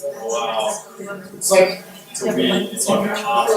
Wow. It's like to me, it's like a top.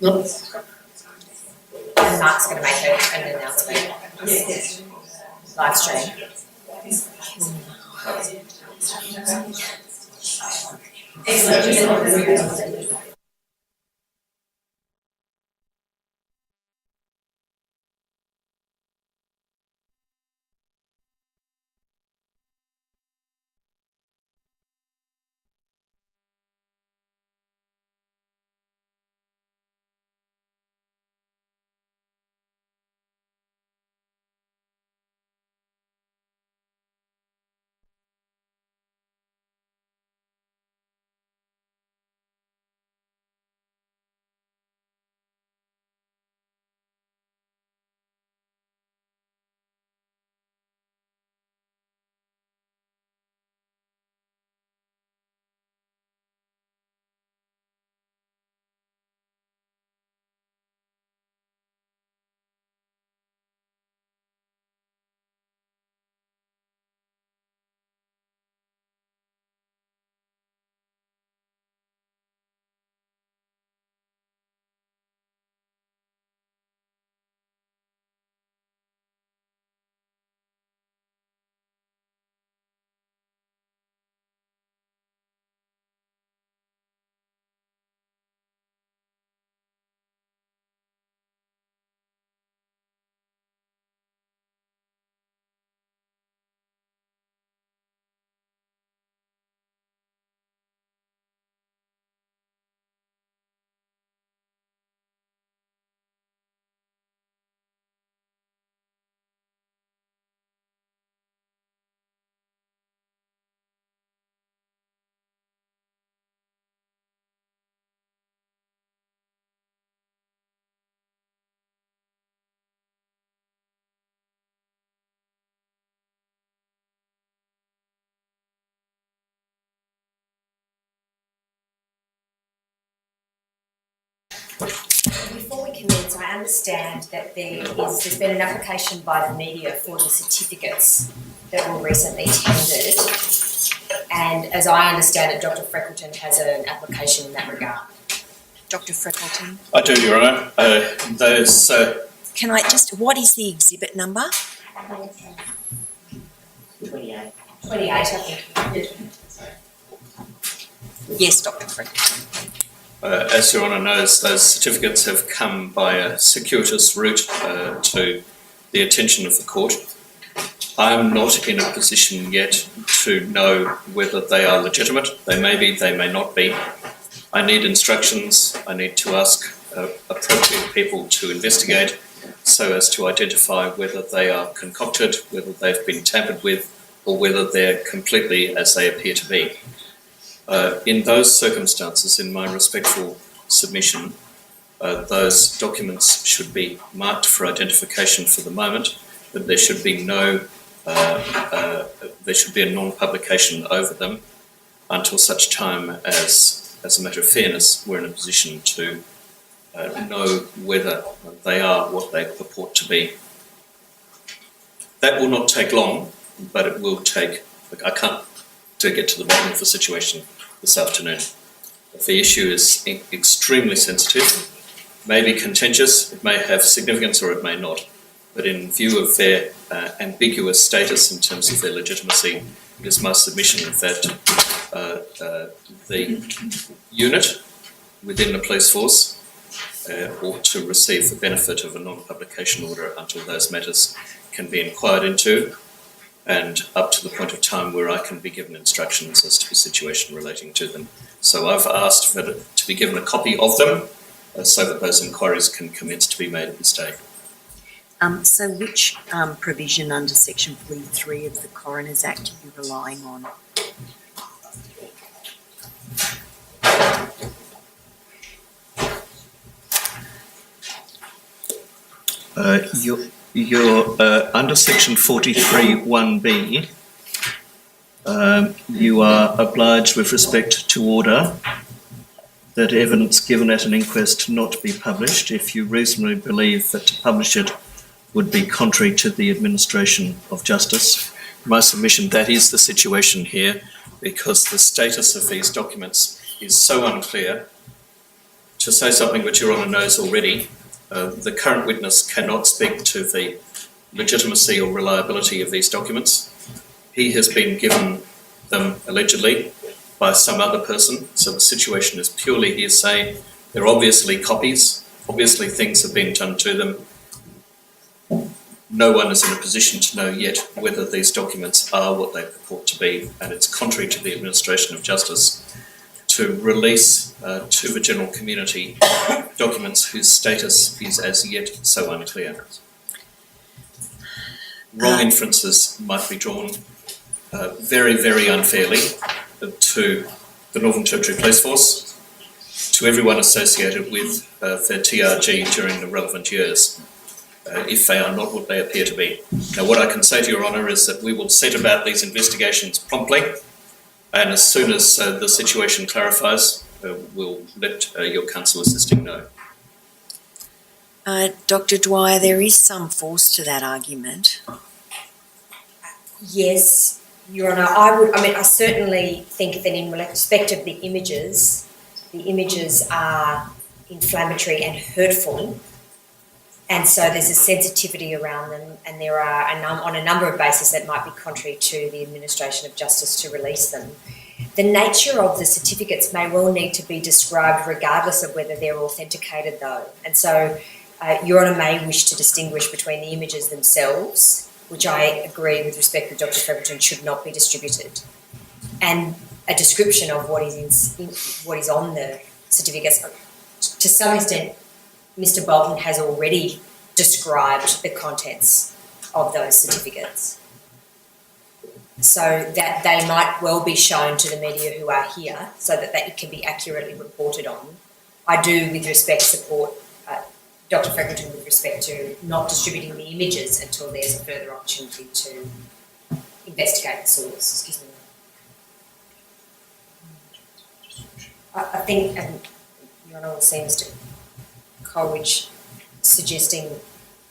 Nope. I'm not gonna make an announcement. Live stream. Before we commence, I understand that there's been an application by the media for the certificates that were recently tendered. And as I understand it, Dr. Freckleton has an application in that regard. Dr. Freckleton? I do, Your Honour. Can I just, what is the exhibit number? 28. 28, I think. Yes, Dr. Freckleton. As Your Honour knows, those certificates have come by a circuitous route to the attention of the court. I'm not in a position yet to know whether they are legitimate. They may be, they may not be. I need instructions. I need to ask appropriate people to investigate so as to identify whether they are concocted, whether they've been tampered with, or whether they're completely as they appear to be. In those circumstances, in my respectful submission, those documents should be marked for identification for the moment, but there should be there should be a non-publication over them until such time as a matter of fairness, we're in a position to know whether they are what they purport to be. That will not take long, but it will take, I can't get to the bottom of the situation this afternoon. The issue is extremely sensitive, may be contentious, it may have significance or it may not, but in view of their ambiguous status in terms of their legitimacy, it is my submission that the unit within the police force ought to receive the benefit of a non-publication order until those matters can be inquired into, and up to the point of time where I can be given instructions as to the situation relating to them. So I've asked to be given a copy of them so that those inquiries can commence to be made at this day. So which provision under Section 43 of the Coroners Act are you relying on? You're under Section 43 1B, you are obliged with respect to order that evidence given at an inquest not be published if you reasonably believe that to publish it would be contrary to the administration of justice. My submission, that is the situation here, because the status of these documents is so unclear. To say something which Your Honour knows already, the current witness cannot speak to the legitimacy or reliability of these documents. He has been given them allegedly by some other person, so the situation is purely hearsay. They're obviously copies, obviously things have been done to them. No one is in a position to know yet whether these documents are what they purport to be, and it's contrary to the administration of justice to release to the general community documents whose status is as yet so unclear. Wrong inferences might be drawn very, very unfairly to the Northern Territory Police Force, to everyone associated with their TRG during the relevant years, if they are not what they appear to be. Now, what I can say to Your Honour is that we will set about these investigations promptly, and as soon as the situation clarifies, we'll let your counsel assisting know. Dr. Dwyer, there is some force to that argument. Yes, Your Honour, I certainly think that in respect of the images are inflammatory and hurtful, and so there's a sensitivity around them, and there are on a number of bases that might be contrary to the administration of justice to release them. The nature of the certificates may well need to be described regardless of whether they're authenticated though, and so Your Honour may wish to distinguish between the images themselves, which I agree with respect to Dr. Freckleton should not be distributed, and a description of what is on the certificates. To some extent, Mr. Bolton has already described the contents of those certificates, so that they might well be shown to the media who are here so that it can be accurately reported on. I do, with respect, support Dr. Freckleton with respect to not distributing the images until there's a further opportunity to investigate the source. Excuse me. I think, and Your Honour seems to Coleridge suggesting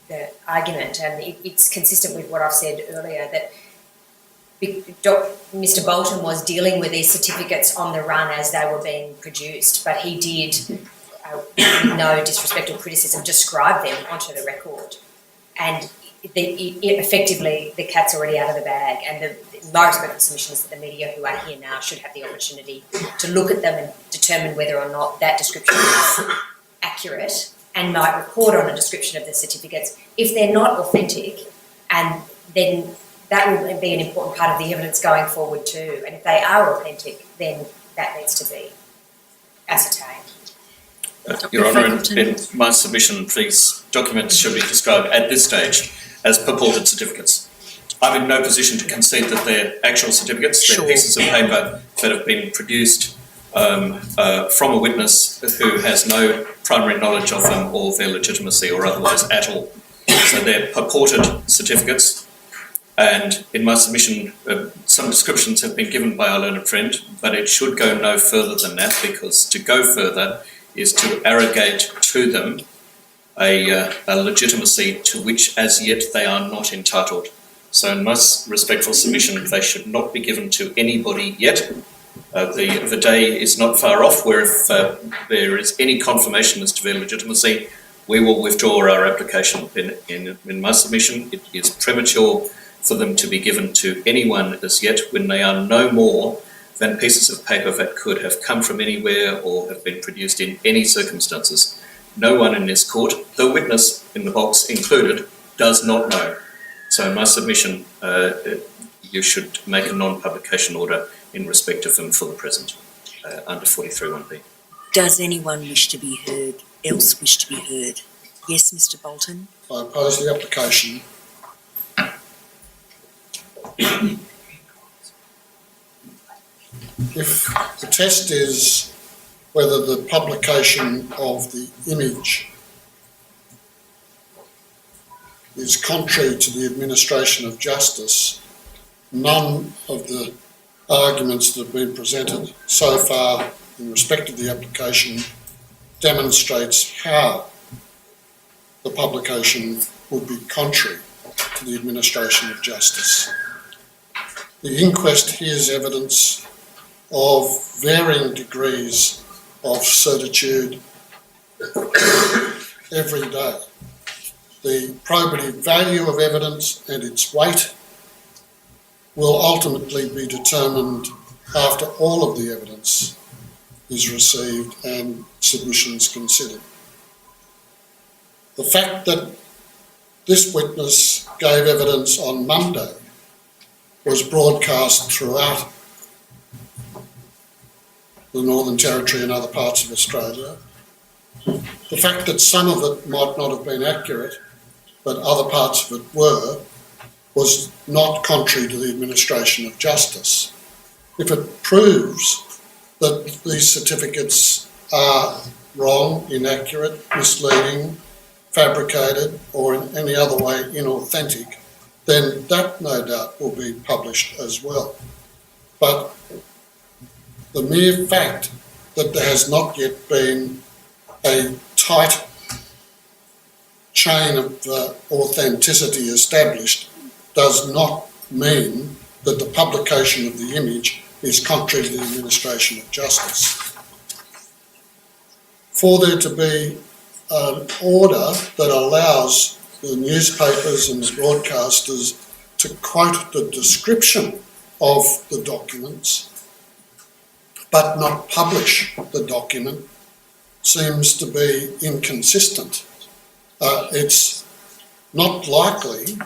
the argument, and it's consistent with what I've said earlier, that Mr. Bolton was dealing with these certificates on the run as they were being produced, but he did, with no disrespect or criticism, describe them onto the record. And effectively, the cat's already out of the bag, and my respectful submission is that the media who are here now should have the opportunity to look at them and determine whether or not that description is accurate, and might report on a description of the certificates. If they're not authentic, and then that will be an important part of the evidence going forward too. And if they are authentic, then that needs to be ascertained. Your Honour, in my submission, these documents should be described at this stage as purported certificates. I'm in no position to concede that they're actual certificates. They're pieces of paper that have been produced from a witness who has no primary knowledge of them or their legitimacy or otherwise at all. So they're purported certificates. And in my submission, some descriptions have been given by our learned friend, but it should go no further than that, because to go further is to arrogate to them a legitimacy to which as yet they are not entitled. So in my respectful submission, they should not be given to anybody yet. The day is not far off where if there is any confirmation as to their legitimacy, we will withdraw our application. In my submission, it is premature for them to be given to anyone as yet when they are no more than pieces of paper that could have come from anywhere or have been produced in any circumstances. No one in this court, the witness in the box included, does not know. So in my submission, you should make a non-publication order in respect of them for the present, under 43(1)(b). Does anyone wish to be heard, else wish to be heard? Yes, Mr. Bolton? I oppose the application. If the test is whether the publication of the image is contrary to the administration of justice, none of the arguments that have been presented so far in respect of the application demonstrates how the publication would be contrary to the administration of justice. The inquest hears evidence of varying degrees of certitude every day. The probative value of evidence and its weight will ultimately be determined after all of the evidence is received and submissions considered. The fact that this witness gave evidence on Monday was broadcast throughout the Northern Territory and other parts of Australia. The fact that some of it might not have been accurate, but other parts of it were, was not contrary to the administration of justice. If it proves that these certificates are wrong, inaccurate, misleading, fabricated, or in any other way inauthentic, then that no doubt will be published as well. But the mere fact that there has not yet been a tight chain of authenticity established does not mean that the publication of the image is contrary to the administration of justice. For there to be an order that allows the newspapers and the broadcasters to quote the description of the documents but not publish the document seems to be inconsistent. It's not likely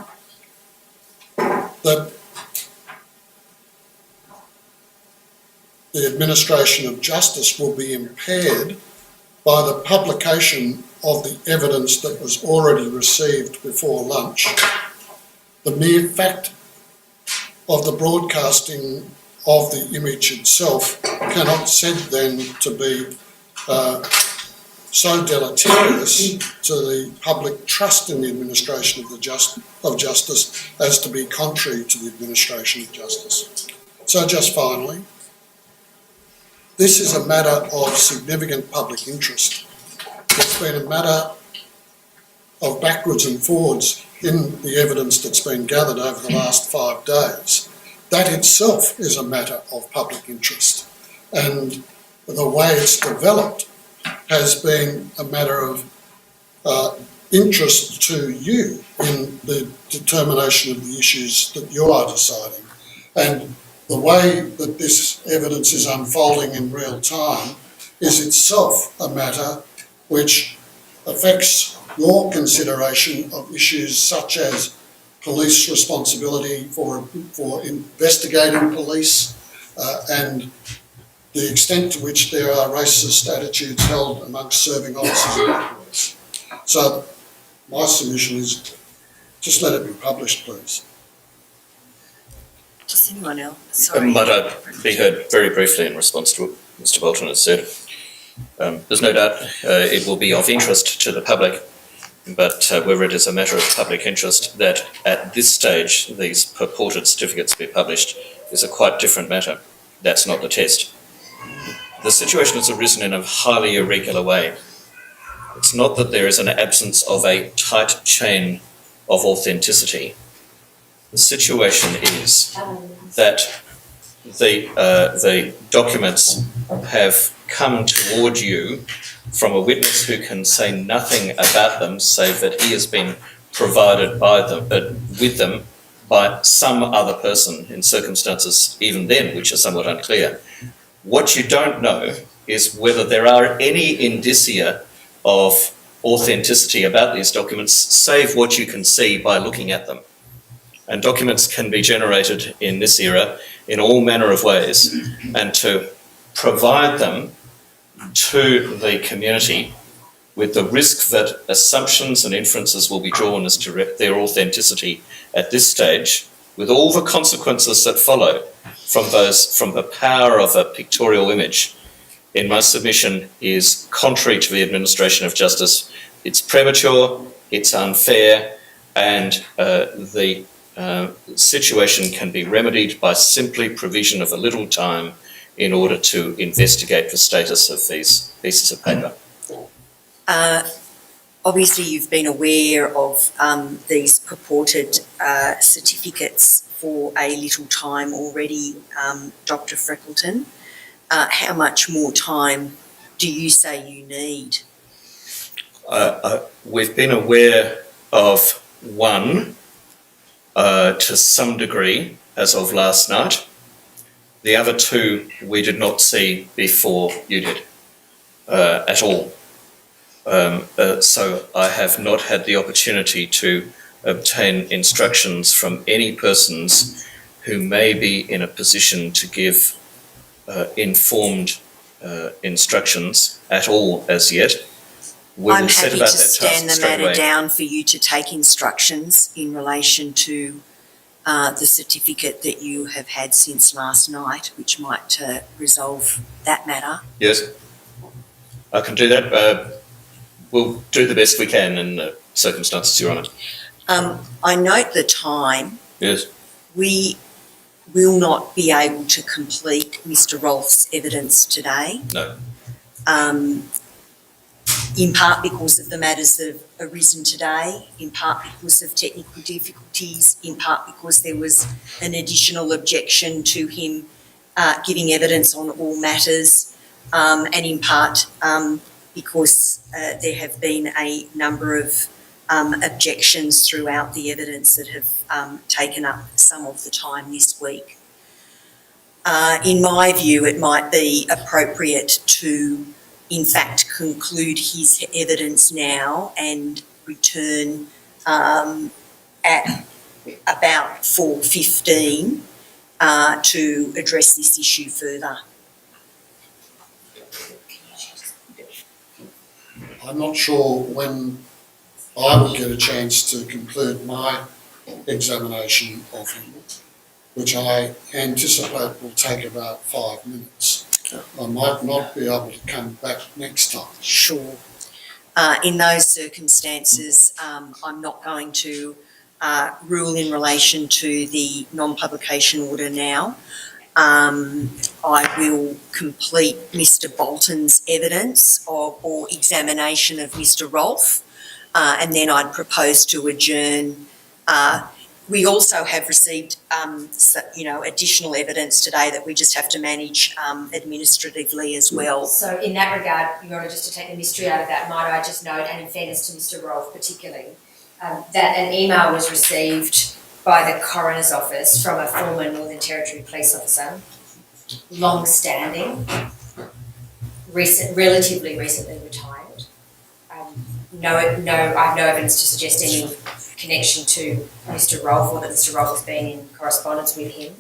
that the administration of justice will be impaired by the publication of the evidence that was already received before lunch. The mere fact of the broadcasting of the image itself cannot said then to be so deleterious to the public trust in the administration of justice as to be contrary to the administration of justice. So just finally, this is a matter of significant public interest. it's been a matter of backwards and forwards in the evidence that's been gathered over the last 5 days. That itself is a matter of public interest. And the way it's developed has been a matter of interest to you in the determination of the issues that you are deciding. And the way that this evidence is unfolding in real time is itself a matter which affects your consideration of issues such as police responsibility for investigating police and the extent to which there are racist attitudes held amongst serving officers of the police. So my submission is just let it be published, please. Does anyone else? Sorry. Might I be heard very briefly in response to what Mr Bolton has said? There's no doubt it will be of interest to the public, but whether it is a matter of public interest that at this stage these purported certificates be published is a quite different matter. That's not the test. The situation has arisen in a highly irregular way. It's not that there is an absence of a tight chain of authenticity. The situation is that the documents have come toward you from a witness who can say nothing about them, save that he has been provided by them, with them by some other person in circumstances even then which are somewhat unclear. What you don't know is whether there are any indicia of authenticity about these documents, save what you can see by looking at them. And documents can be generated in this era in all manner of ways, and to provide them to the community with the risk that assumptions and inferences will be drawn as to their authenticity at this stage, with all the consequences that follow from the power of a pictorial image, in my submission is contrary to the administration of justice. It's premature, it's unfair, and the situation can be remedied by simply provision of a little time in order to investigate the status of these pieces of paper. Obviously, you've been aware of these purported certificates for a little time already, Dr. Freckleton. How much more time do you say you need? We've been aware of one to some degree as of last night. The other two we did not see before you did at all. So I have not had the opportunity to obtain instructions from any persons who may be in a position to give informed instructions at all as yet. I'm happy to stand the matter down for you to take instructions in relation to the certificate that you have had since last night, which might resolve that matter. Yes, I can do that. We'll do the best we can in the circumstances, Your Honour. I note the time. Yes. We will not be able to complete Mr. Rolfe's evidence today. No. In part because of the matters that have arisen today, in part because of technical difficulties, in part because there was an additional objection to him giving evidence on all matters, and in part because there have been a number of objections throughout the evidence that have taken up some of the time this week. In my view, it might be appropriate to, in fact, conclude his evidence now and return at about 4:15 to address this issue further. I'm not sure when I will get a chance to conclude my examination of him, which I anticipate will take about 5 minutes. I might not be able to come back next time. Sure. In those circumstances, I'm not going to rule in relation to the non-publication order now. I will complete Mr Bolton's evidence or examination of Mr Rolfe, and then I'd propose to adjourn. We also have received, additional evidence today that we just have to manage administratively as well. So in that regard, Your Honour, just to take the mystery out of that, might I just note, and in fairness to Mr Rolfe particularly, that an email was received by the Coroner's Office from a former Northern Territory police officer, long-standing, relatively recently retired. I have no evidence to suggest any connection to Mr Rolfe or that Mr Rolfe has been in correspondence with him.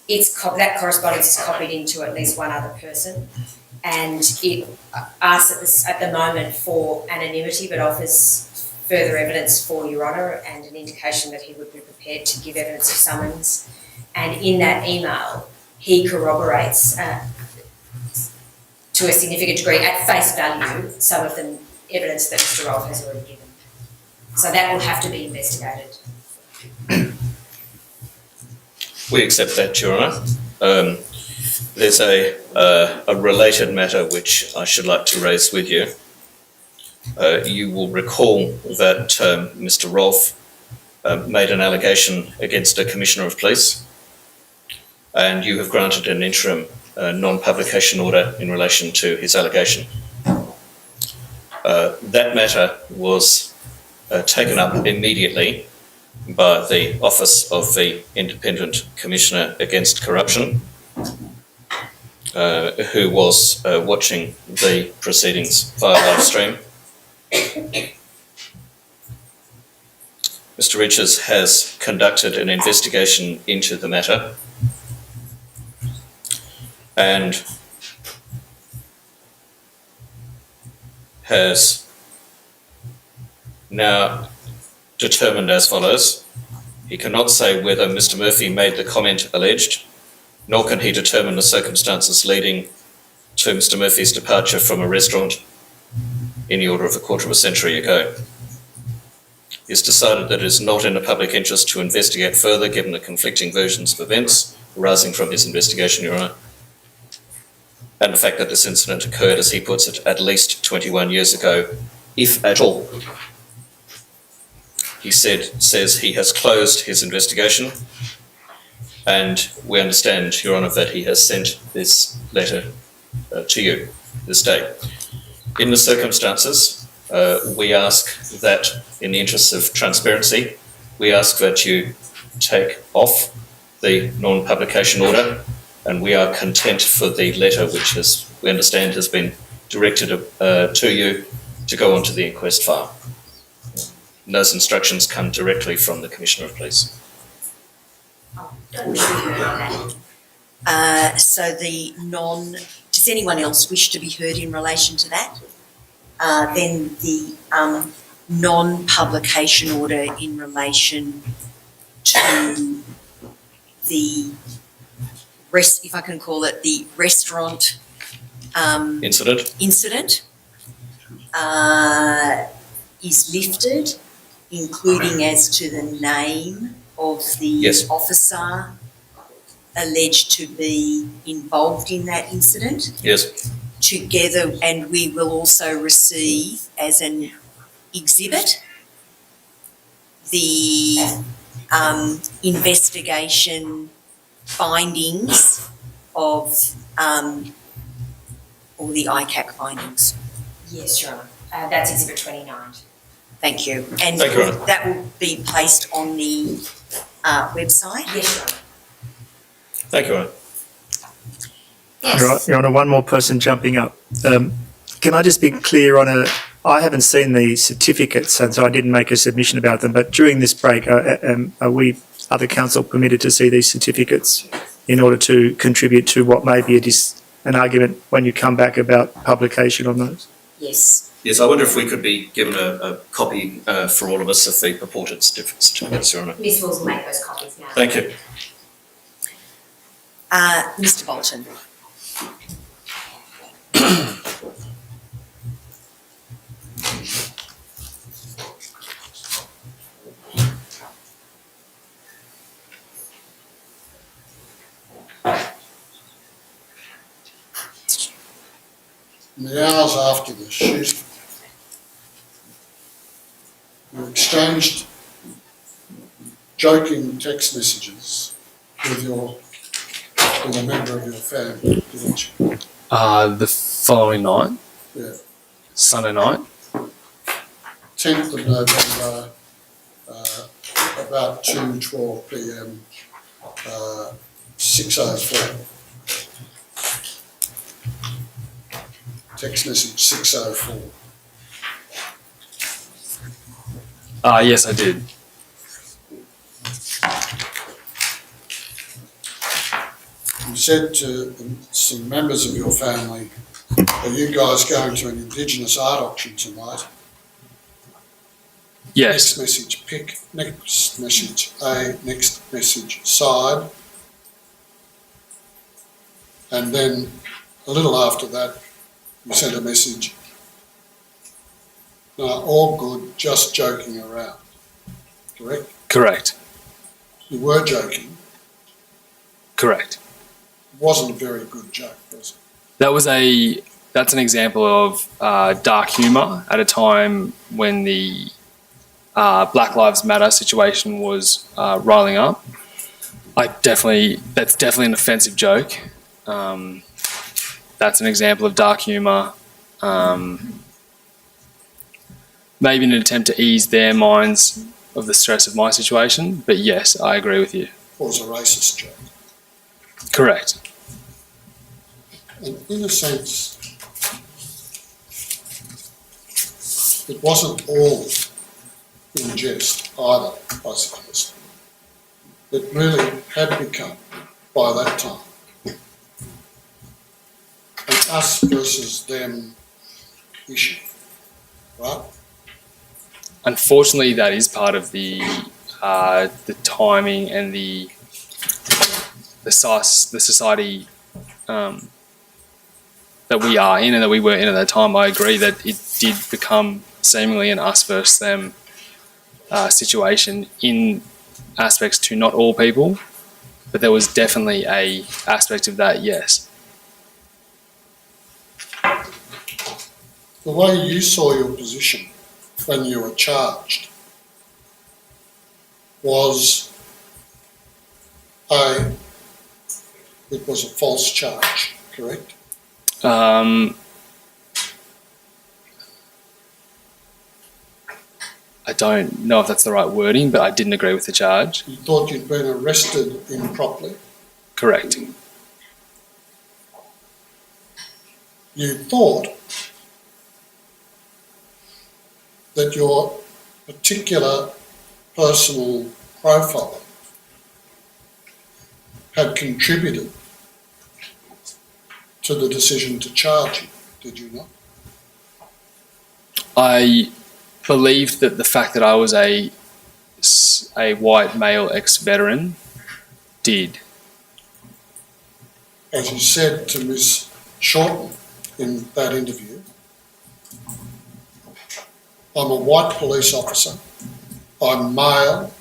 That correspondence is copied into at least one other person, and it asks at the moment for anonymity but offers further evidence for Your Honour and an indication that he would be prepared to give evidence of summons. And in that email, he corroborates to a significant degree, at face value, some of the evidence that Mr Rolfe has already given. So that will have to be investigated. We accept that, Your Honour. There's a related matter which I should like to raise with you. You will recall that Mr Rolfe made an allegation against a Commissioner of Police, and you have granted an interim non-publication order in relation to his allegation. That matter was taken up immediately by the Office of the Independent Commissioner Against Corruption, who was watching the proceedings via live stream. Mr Richards has conducted an investigation into the matter and has now determined as follows. He cannot say whether Mr Murphy made the comment alleged, nor can he determine the circumstances leading to Mr Murphy's departure from a restaurant in the order of a quarter of a century ago. He has decided that it is not in the public interest to investigate further given the conflicting versions of events arising from his investigation, Your Honour, and the fact that this incident occurred, as he puts it, at least 21 years ago, if at all. He says he has closed his investigation, and we understand, Your Honour, that he has sent this letter to you this day. In the circumstances, we ask that, in the interests of transparency, we ask that you take off the non-publication order, and we are content for the letter which we understand has been directed to you to go onto the inquest file. And those instructions come directly from the Commissioner of Police. Does anyone else wish to be heard in relation to that? Then the non-publication order in relation to the if I can call it the restaurant Incident? Is lifted, including as to the name of the officer alleged to be involved in that incident. Yes. Together, and we will also receive as an exhibit the investigation findings of or the ICAC findings. Yes, Your Honour. That's Exhibit 29. Thank you. And Thank you, Your Honour. that will be placed on the website? Yes, Your Honour. Thank you, Your Honour. Yes. Your Honour, one more person jumping up. Can I just be clear on I haven't seen the certificates, and so I didn't make a submission about them, but during this break, are we, other council, permitted to see these certificates in order to contribute to what may be an argument when you come back about publication on those? Yes. Yes, I wonder if we could be given a copy for all of us of the purported certificates, Your Honour. Ms Wills will make those copies now. Thank you. Mr Bolton. in the hours after the shooting, you exchanged joking text messages with a member of your family, didn't you? The following night, Yeah. Sunday night. 10th of November, about 2:12 p.m, 6:04. Text message 6:04. Yes, I did. You said to some members of your family, are you guys going to an Indigenous art auction tonight? Yes. Next message, pick. Next message, A. Next message, side. And then a little after that, you sent a message. No, all good, just joking around. Correct? Correct. You were joking. Correct. It wasn't a very good joke, was it? That's an example of dark humour at a time when the Black Lives Matter situation was riling up. That's definitely an offensive joke. That's an example of dark humour. Maybe in an attempt to ease their minds of the stress of my situation, but yes, I agree with you. It was a racist joke. Correct. And in a sense, it wasn't all in jest either, I suppose. It really had become, by that time, an us versus them issue, right? Unfortunately, that is part of the timing and the society that we are in and that we were in at that time. I agree that it did become seemingly an us versus them situation in aspects to not all people, but there was definitely a aspect of that, yes. The way you saw your position when you were charged was it was a false charge, correct? I don't know if that's the right wording, but I didn't agree with the charge. You thought you'd been arrested improperly. Correct. You thought that your particular personal profile had contributed to the decision to charge you, did you not? I believed that the fact that I was a white male ex-veteran did. As you said to Ms. Shorten in that interview, I'm a white police officer, I'm male,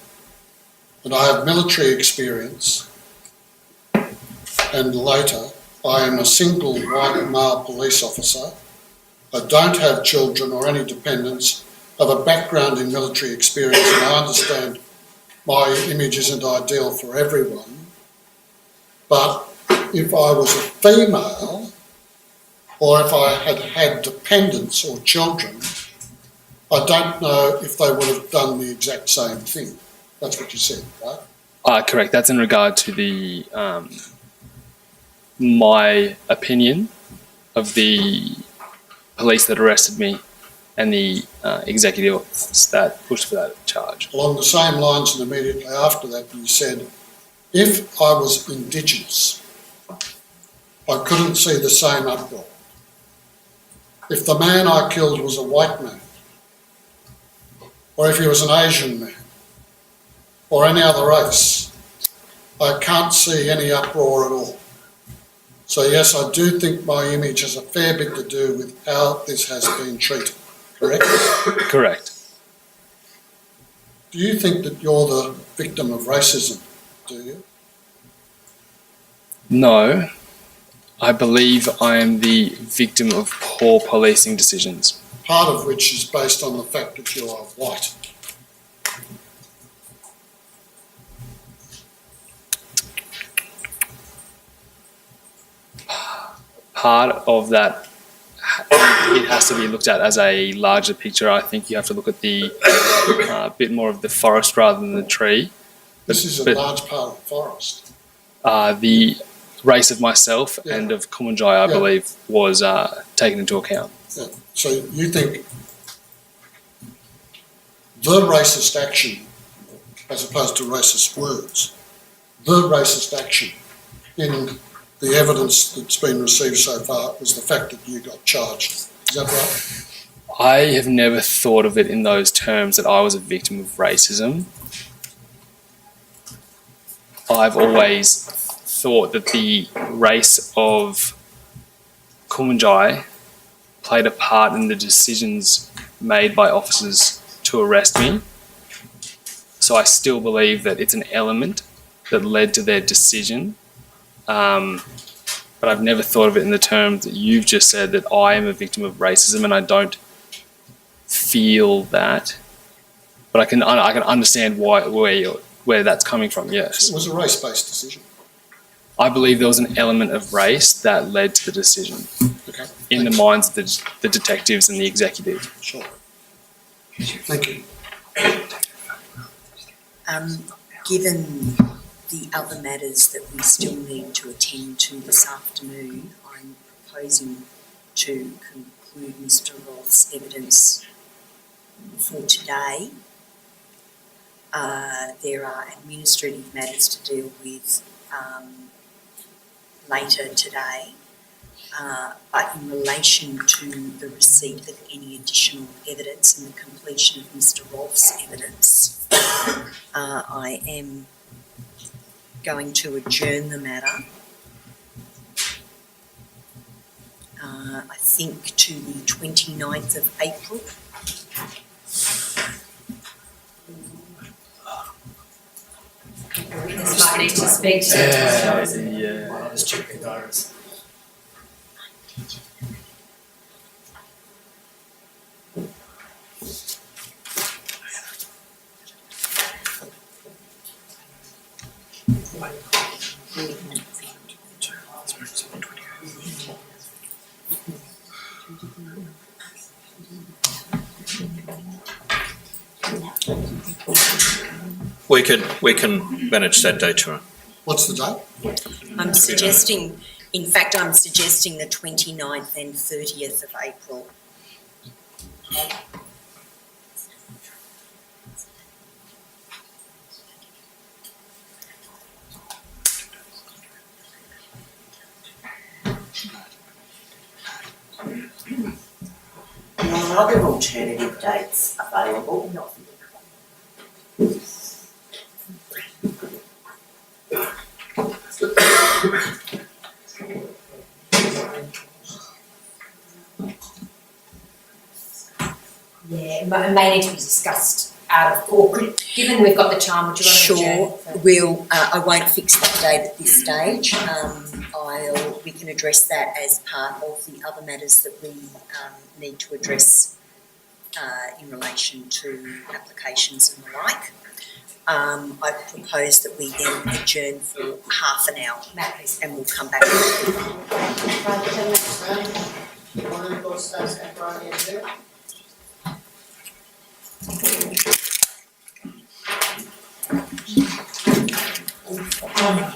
and I have military experience, and later I am a single white male police officer. I don't have children or any dependents, have a background in military experience, and I understand my image isn't ideal for everyone, but if I was a female, or if I had had dependents or children, I don't know if they would have done the exact same thing. That's what you said, right? Correct. That's in regard to the my opinion of the police that arrested me and the executives that pushed for that charge. Along the same lines, and immediately after that, you said, if I was Indigenous, I couldn't see the same uproar. If the man I killed was a white man, or if he was an Asian man, or any other race, I can't see any uproar at all. So yes, I do think my image has a fair bit to do with how this has been treated, correct? Correct. Do you think that you're the victim of racism, do you? No. I believe I am the victim of poor policing decisions. Part of which is based on the fact that you are white. Part of that, it has to be looked at as a larger picture. I think you have to look at the bit more of the forest rather than the tree. This is a But- large part of the forest. The race of myself Yeah. and of Kumanjayi, I Yeah. believe, was taken into account. Yeah. So you think the racist action, as opposed to racist words, the racist action in the evidence that's been received so far was the fact that you got charged. Is that right? I have never thought of it in those terms that I was a victim of racism. I've always thought that the race of Kumanjayi played a part in the decisions made by officers to arrest me. So I still believe that it's an element that led to their decision. But I've never thought of it in the terms that you've just said, that I am a victim of racism, and I don't feel that. But I can understand where that's coming from. Yes, It was a race-based decision. I believe there was an element of race that led to the decision Okay. in the minds of the detectives and the executive. Sure. Thank you. Given the other matters that we still need to attend to this afternoon, I'm proposing to conclude Mr. Roth's evidence for today. There are administrative matters to deal with later today, but in relation to the receipt of any additional evidence and the completion of Mr. Roth's evidence, I am going to adjourn the matter, I think to the 29th of April. This might need to speak to Yeah. Just check the diaries. We can manage that data. What's the date? I'm suggesting the 29th and 30th of April. Are there alternative dates available? Yeah, it may need to be discussed given we've got the time, would you want to Sure, adjourn? I won't fix that date at this stage. We can address that as part of the other matters that we need to address in relation to applications and the like. I propose that we then adjourn for half an hour and we'll come back. Right,